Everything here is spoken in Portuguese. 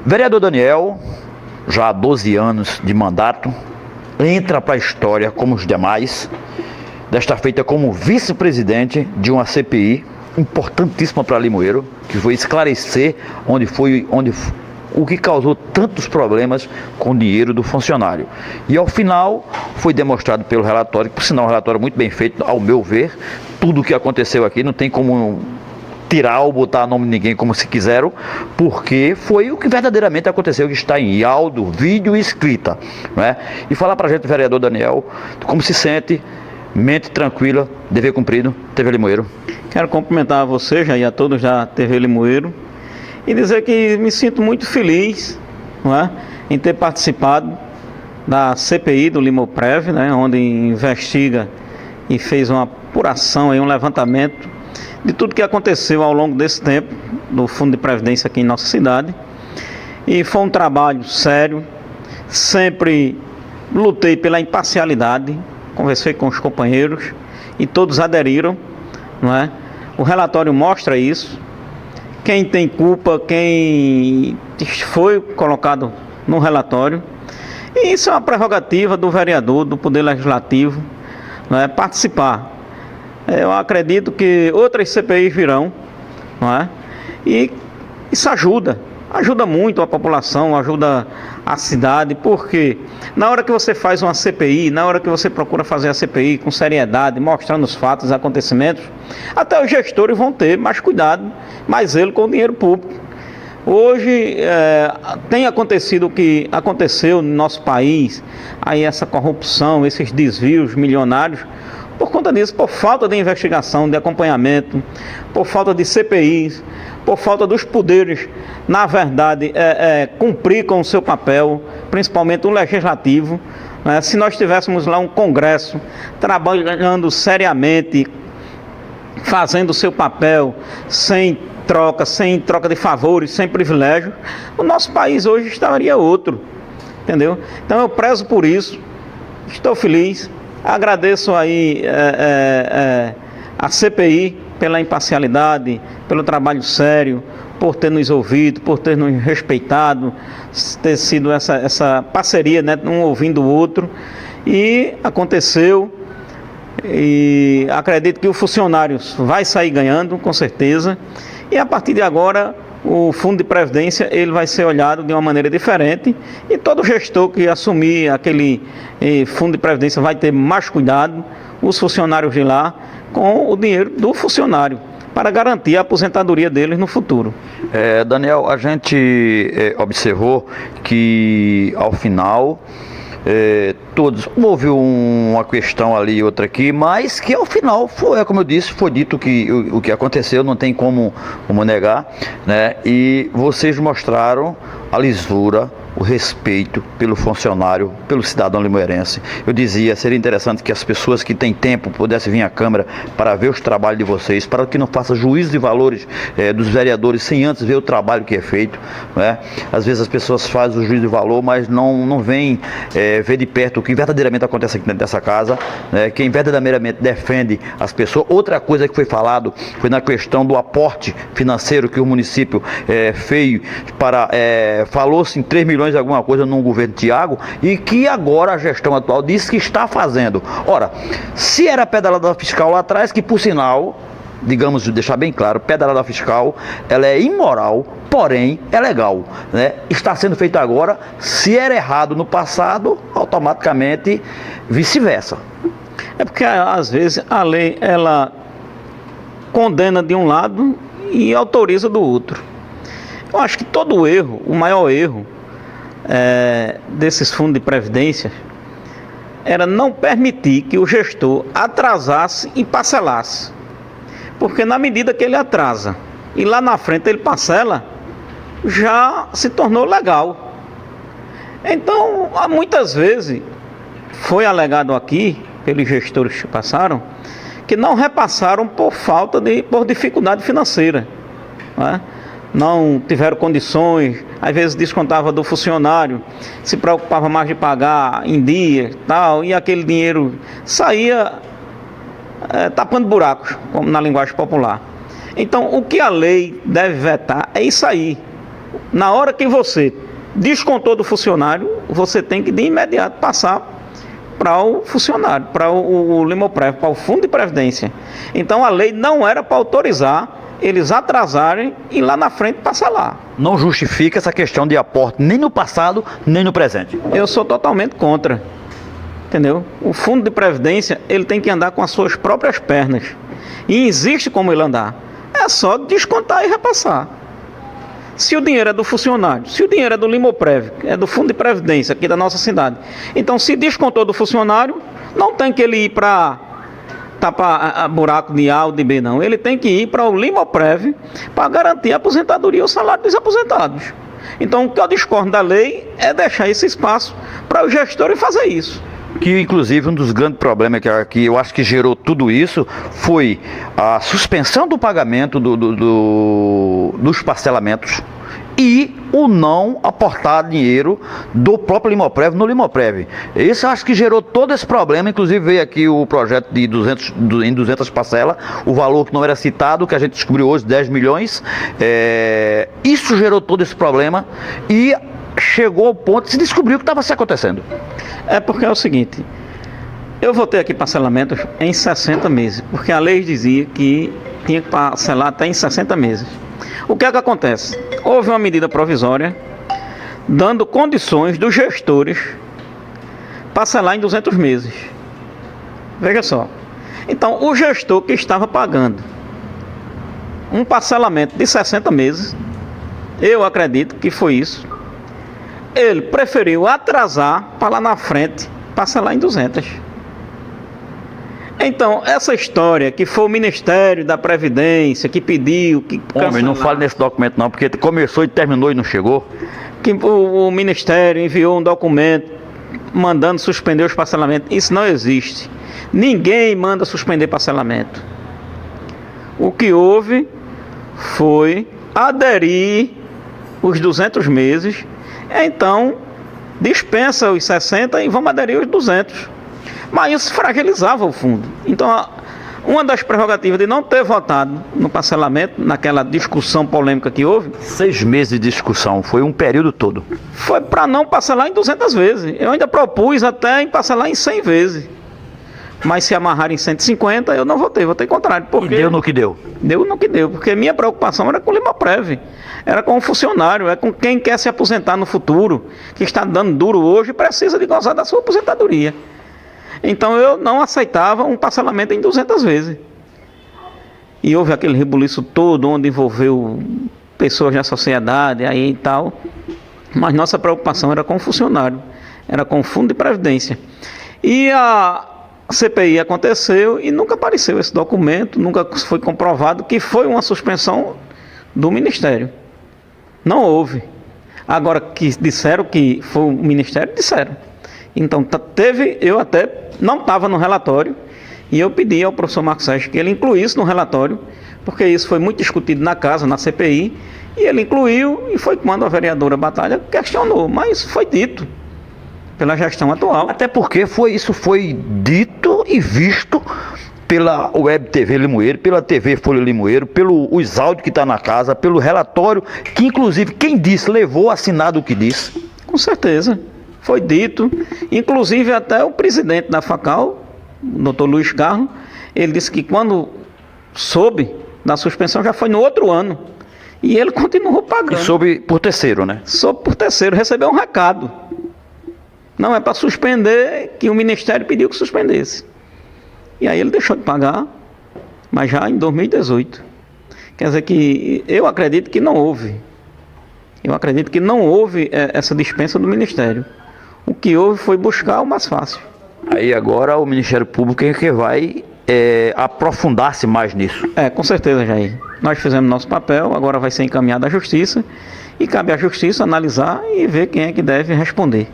Vereador Daniel, já há 12 anos de mandato, entra para a história como os demais, desta feita como vice-presidente de uma CPI importantíssima para Limoeiro, que foi esclarecer o que causou tantos problemas com o dinheiro do funcionário. E ao final foi demonstrado pelo relatório, por sinal um relatório muito bem feito, ao meu ver, tudo o que aconteceu aqui, não tem como tirar ou botar nome de ninguém como se quiseram, porque foi o que verdadeiramente aconteceu, que está em áudio, vídeo e escrita, né? E falar para a gente, vereador Daniel, como se sente, mente tranquila, dever cumprido, TV Limoeiro. Quero cumprimentar você, Jair, a todos da TV Limoeiro, e dizer que me sinto muito feliz, não é, em ter participado da CPI do Limoprev, né, onde investiga e fez uma apuração, um levantamento de tudo que aconteceu ao longo desse tempo do Fundo de Previdência aqui em nossa cidade. E foi um trabalho sério, sempre lutei pela imparcialidade, conversei com os companheiros e todos aderiram, não é? O relatório mostra isso, quem tem culpa, quem foi colocado no relatório, e isso é uma prerrogativa do vereador, do Poder Legislativo, não é? Participar. Eu acredito que outras CPIs virão, não é? E isso ajuda muito a população, ajuda a cidade, porque na hora que você faz uma CPI, na hora que você procura fazer a CPI com seriedade, mostrando os fatos, os acontecimentos, até os gestores vão ter mais cuidado, mais zelo com o dinheiro público. Hoje tem acontecido o que aconteceu no nosso país, aí essa corrupção, esses desvios milionários, por conta disso, por falta de investigação, de acompanhamento, por falta de CPIs, por falta dos poderes, na verdade, cumprir com o seu papel, principalmente o legislativo. Se nós tivéssemos lá um Congresso trabalhando seriamente, fazendo o seu papel, sem troca de favores, sem privilégio, o nosso país hoje estaria outro, entendeu? Então eu prezo por isso, estou feliz. Agradeço aí a CPI pela imparcialidade, pelo trabalho sério, por ter nos ouvido, por ter nos respeitado, ter sido essa parceria, né, um ouvindo o outro. E aconteceu, e acredito que o funcionário vai sair ganhando, com certeza. E a partir de agora, o Fundo de Previdência ele vai ser olhado de uma maneira diferente, e todo gestor que assumir aquele Fundo de Previdência vai ter mais cuidado, os funcionários de lá, com o dinheiro do funcionário, para garantir a aposentadoria deles no futuro. Daniel, a gente observou que ao final todos, houve uma questão ali e outra aqui, mas que ao final foi, como eu disse, foi dito que o que aconteceu, não tem como negar, né? E vocês mostraram a lisura, o respeito pelo funcionário, pelo cidadão limoeirense. Eu dizia, seria interessante que as pessoas que têm tempo pudessem vir à Câmara para ver os trabalhos de vocês, para que não faça juízo de valores dos vereadores sem antes ver o trabalho que é feito, né? Às vezes as pessoas fazem o juízo de valor, mas não vêm ver de perto o que verdadeiramente acontece aqui dentro dessa casa, né? Quem verdadeiramente defende as pessoas. Outra coisa que foi falado foi na questão do aporte financeiro que o município fez para... falou-se em 3 milhões de alguma coisa no governo Thiago, e que agora a gestão atual diz que está fazendo. Ora, se era pedalada fiscal lá atrás, que por sinal, digamos, deixar bem claro, pedalada fiscal, ela é imoral, porém é legal, né? Está sendo feito agora. Se era errado no passado, automaticamente vice-versa. É porque às vezes a lei ela condena de um lado e autoriza do outro. Eu acho que todo erro, o maior erro desses fundos de previdência era não permitir que o gestor atrasasse e parcelasse. Porque na medida que ele atrasa e lá na frente ele parcela, já se tornou legal. Então, muitas vezes foi alegado aqui, pelos gestores que passaram, que não repassaram por dificuldade financeira, não é? Não tiveram condições, às vezes descontava do funcionário, se preocupava mais de pagar em dia, tal, e aquele dinheiro saía tapando buracos, como na linguagem popular. Então, o que a lei deve vetar é isso aí. Na hora que você descontou do funcionário, você tem que de imediato passar para o funcionário, para o Limoprev, para o Fundo de Previdência. Então a lei não era para autorizar eles atrasarem e lá na frente passar lá. Não justifica essa questão de aporte nem no passado, nem no presente. Eu sou totalmente contra, entendeu? O Fundo de Previdência, ele tem que andar com as suas próprias pernas. E existe como ele andar. É só descontar e repassar. Se o dinheiro é do funcionário, se o dinheiro é do Limoprev, é do Fundo de Previdência aqui da nossa cidade, então se descontou do funcionário, não tem que ele ir para tapar buraco de A ou de B, não. Ele tem que ir para o Limoprev para garantir a aposentadoria e o salário dos aposentados. Então o que eu discordo da lei é deixar esse espaço para o gestor fazer isso. Que inclusive um dos grandes problemas que eu acho que gerou tudo isso foi a suspensão do pagamento dos parcelamentos e o não aportar dinheiro do próprio Limoprev no Limoprev. Isso eu acho que gerou todo esse problema. Inclusive veio aqui o projeto de 200 parcelas, o valor que não era citado, que a gente descobriu hoje, 10 milhões. Isso gerou todo esse problema e chegou ao ponto de se descobrir o que estava se acontecendo. É porque é o seguinte, eu votei aqui parcelamentos em 60 meses, porque a lei dizia que tinha que parcelar até em 60 meses. O que é que acontece? Houve uma medida provisória dando condições dos gestores parcelar em 200 meses. Veja só. Então, o gestor que estava pagando um parcelamento de 60 meses, eu acredito que foi isso, ele preferiu atrasar para lá na frente parcelar em 200. Então, essa história que foi o Ministério da Previdência que pediu... que Homem, não fale nesse documento não, porque começou e terminou e não chegou. Que o Ministério enviou um documento mandando suspender os parcelamentos. Isso não existe. Ninguém manda suspender parcelamento. O que houve foi aderir os 200 meses, então dispensa os 60 e vamos aderir os 200. Mas isso fragilizava o fundo. Então, uma das prerrogativas de não ter votado no parcelamento, naquela discussão polêmica que houve... 6 meses de discussão, foi um período todo. Foi para não parcelar em 200 vezes. Eu ainda propus até em parcelar em 100 vezes. Mas se amarrar em 150, eu não votei contrário. Porque E deu no que deu? Deu no que deu, porque minha preocupação era com o Limoprev, era com o funcionário, é com quem quer se aposentar no futuro, que está dando duro hoje e precisa de gozar da sua aposentadoria. Então eu não aceitava um parcelamento em 200 vezes. E houve aquele rebuliço todo, onde envolveu pessoas da sociedade aí e tal. Mas nossa preocupação era com o funcionário, era com o Fundo de Previdência. E a CPI aconteceu e nunca apareceu esse documento, nunca foi comprovado que foi uma suspensão do Ministério. Não houve. Agora, que disseram que foi o Ministério, disseram. Então, eu até não estava no relatório e eu pedi ao professor Marcos Sérgio que ele incluísse no relatório, porque isso foi muito discutido na casa, na CPI, e ele incluiu e foi quando a vereadora Batalha questionou, mas foi dito pela gestão atual. Até porque isso foi dito e visto pela Web TV Limoeiro, pela TV Folha Limoeiro, pelos áudios que está na casa, pelo relatório, que inclusive quem disse levou assinado o que disse. Com certeza. Foi dito, inclusive até o presidente da FACAL, o Dr. Luiz Carlos, ele disse que quando soube da suspensão já foi no outro ano. E ele continuou pagando. E soube por terceiro, né? Soube por terceiro, recebeu um recado. Não é para suspender, que o Ministério pediu que suspendesse. E aí ele deixou de pagar, mas já em 2018. Quer dizer que eu acredito que não houve. Eu acredito que não houve essa dispensa do Ministério. O que houve foi buscar o mais fácil. Aí agora o Ministério Público é que vai aprofundar-se mais nisso. Com certeza, Jair. Nós fizemos nosso papel, agora vai ser encaminhado à Justiça. E cabe à Justiça analisar e ver quem é que deve responder.